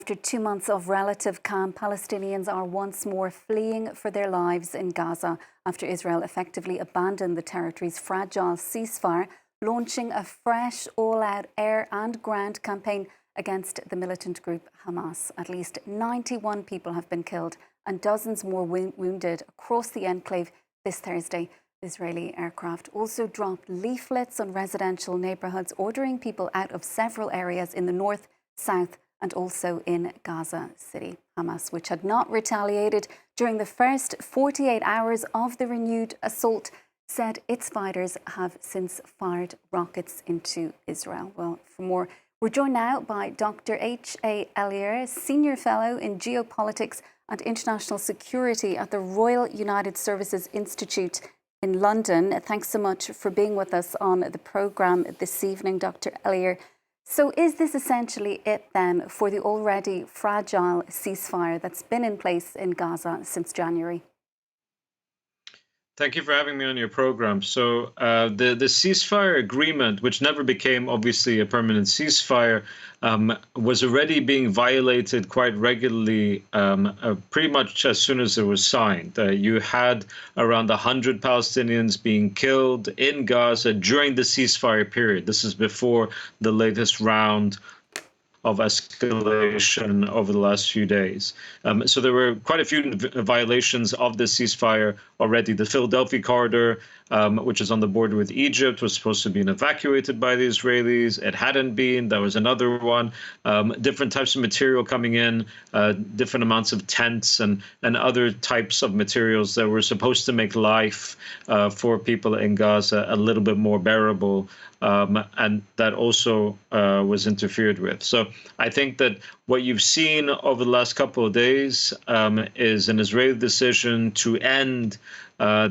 After 2 months of relative calm, Palestinians are once more fleeing for their lives in Gaza after Israel effectively abandoned the territory's fragile ceasefire, launching a fresh all-out air and ground campaign against the militant group Hamas. At least 91 people have been killed and dozens more wounded across the enclave this Thursday. Israeli aircraft also dropped leaflets on residential neighbourhoods, ordering people out of several areas in the north, south and also in Gaza City. Hamas, which had not retaliated during the first 48 hours of the renewed assault, said its fighters have since fired rockets into Israel. Well, for more, we're joined now by Dr H.A. Hellyer, Senior Fellow in Geopolitics and International Security at the Royal United Services Institute in London. Thanks so much for being with us on the programme this evening, Dr Hellyer. So is this essentially it then for the already fragile ceasefire that's been in place in Gaza since January? Thank you for having me on your program. So the ceasefire agreement, which never became obviously a permanent ceasefire, was already being violated quite regularly pretty much as soon as it was signed. You had around 100 Palestinians being killed in Gaza during the ceasefire period. This is before the latest round of escalation over the last few days. So there were quite a few violations of the ceasefire already. The Philadelphia corridor, which is on the border with Egypt, was supposed to be evacuated by the Israelis. It hadn't been. That was another one. Different types of material coming in, different amounts of tents and other types of materials that were supposed to make life for people in Gaza a little bit more bearable. And that also was interfered with. So I think that what you've seen over the last couple of days is an Israeli decision to end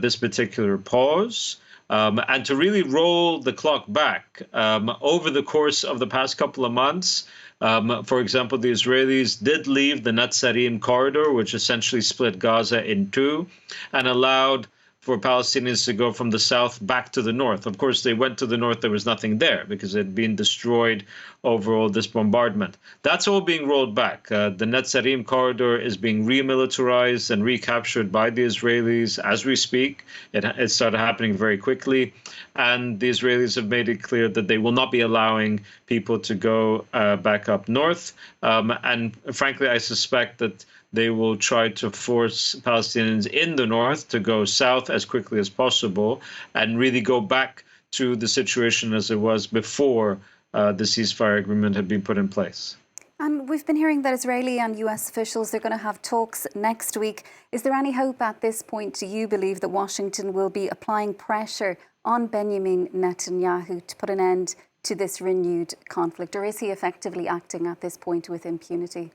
this particular pause and to really roll the clock back over the course of the past couple of months. For example, the Israelis did leave the Netzarim corridor, which essentially split Gaza in two and allowed for Palestinians to go from the south back to the north. Of course, they went to the north, there was nothing there because it had been destroyed over all this bombardment. That's all being rolled back. The Netzarim corridor is being remilitarized and recaptured by the Israelis as we speak. It started happening very quickly. And the Israelis have made it clear that they will not be allowing people to go back up north. And frankly, I suspect that they will try to force Palestinians in the north to go south as quickly as possible and really go back to the situation as it was before the ceasefire agreement had been put in place. And we've been hearing that Israeli and US officials are going to have talks next week. Is there any hope at this point, do you believe, that Washington will be applying pressure on Benjamin Netanyahu to put an end to this renewed conflict? Or is he effectively acting at this point with impunity?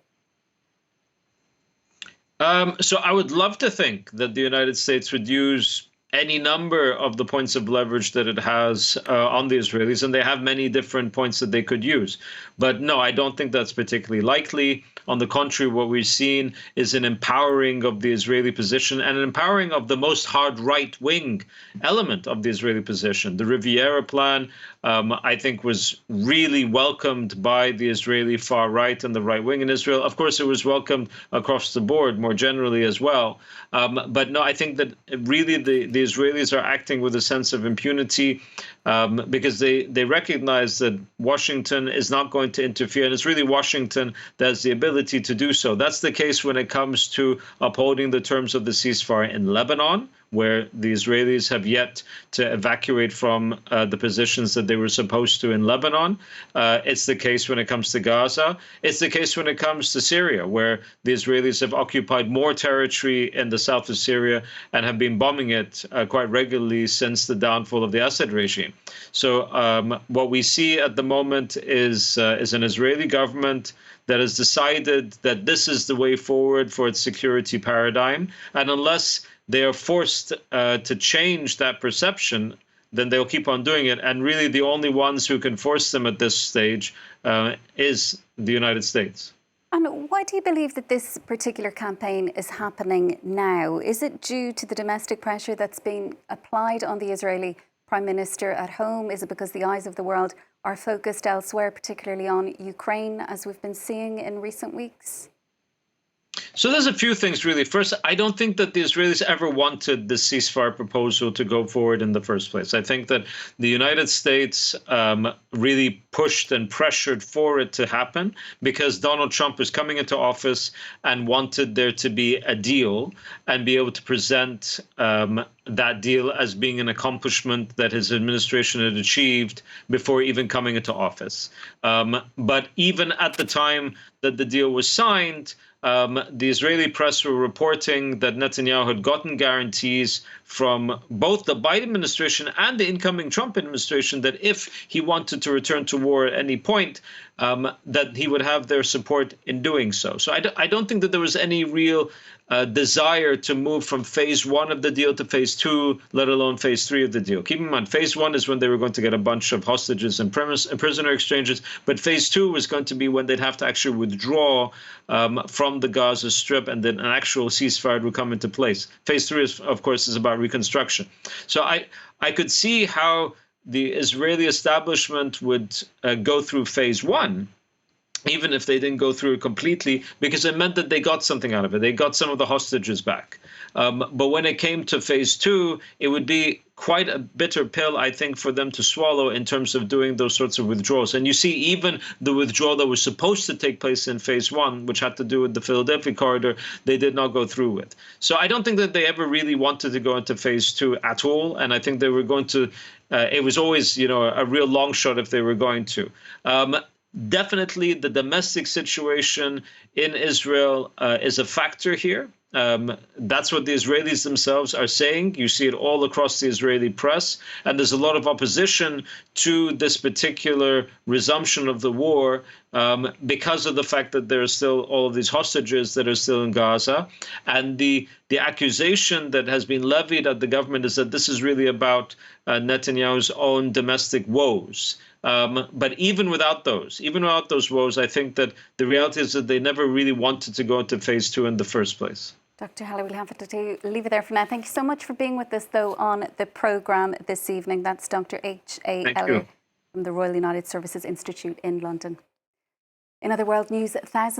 So I would love to think that the United States would use any number of the points of leverage that it has on the Israelis, and they have many different points that they could use. But no, I don't think that's particularly likely. On the contrary, what we've seen is an empowering of the Israeli position and an empowering of the most hard right-wing element of the Israeli position. The Riviera plan, I think, was really welcomed by the Israeli far right and the right wing in Israel. Of course, it was welcomed across the board more generally as well. But no, I think that really the Israelis are acting with a sense of impunity because they recognize that Washington is not going to interfere. And it's really Washington that has the ability to do so. That's the case when it comes to upholding the terms of the ceasefire in Lebanon, where the Israelis have yet to evacuate from the positions that they were supposed to in Lebanon. It's the case when it comes to Gaza. It's the case when it comes to Syria, where the Israelis have occupied more territory in the south of Syria and have been bombing it quite regularly since the downfall of the Assad regime. So what we see at the moment is an Israeli government that has decided that this is the way forward for its security paradigm. And unless they are forced to change that perception, then they'll keep on doing it. And really the only ones who can force them at this stage is the United States. And why do you believe that this particular campaign is happening now? Is it due to the domestic pressure that's being applied on the Israeli Prime Minister at home? Is it because the eyes of the world are focused elsewhere, particularly on Ukraine, as we've been seeing in recent weeks? So there's a few things, really. First, I don't think that the Israelis ever wanted the ceasefire proposal to go forward in the first place. I think that the United States really pushed and pressured for it to happen because Donald Trump was coming into office and wanted there to be a deal and be able to present that deal as being an accomplishment that his administration had achieved before even coming into office. But even at the time that the deal was signed, the Israeli press were reporting that Netanyahu had gotten guarantees from both the Biden administration and the incoming Trump administration that if he wanted to return to war at any point, that he would have their support in doing so. So I don't think that there was any real desire to move from phase one of the deal to phase two, let alone phase three of the deal. Keep in mind, phase one is when they were going to get a bunch of hostages and prisoner exchanges, but phase two was going to be when they'd have to actually withdraw from the Gaza Strip, and then an actual ceasefire would come into place. Phase three, of course, is about reconstruction. So I could see how the Israeli establishment would go through phase one, even if they didn't go through it completely, because it meant that they got something out of it. They got some of the hostages back. But when it came to phase two, it would be quite a bitter pill, I think, for them to swallow in terms of doing those sorts of withdrawals. And you see, even the withdrawal that was supposed to take place in phase one, which had to do with the Philadelphia corridor, they did not go through with. So I don't think that they ever really wanted to go into phase two at all. And I think they were going to, it was always, a real long shot if they were going to. Definitely, the domestic situation in Israel is a factor here. That's what the Israelis themselves are saying. You see it all across the Israeli press. And there's a lot of opposition to this particular resumption of the war because of the fact that there are still all of these hostages that are still in Gaza. And the accusation that has been levied at the government is that this is really about Netanyahu's own domestic woes. But even without those woes, I think that the reality is that they never really wanted to go into phase two in the first place. Dr. Hellyer, we'll have to leave it there for now. Thank you so much for being with us, though, on the programme this evening. That's Dr H.A. Hellyer from the Royal United Services Institute in London. In other world news, thousands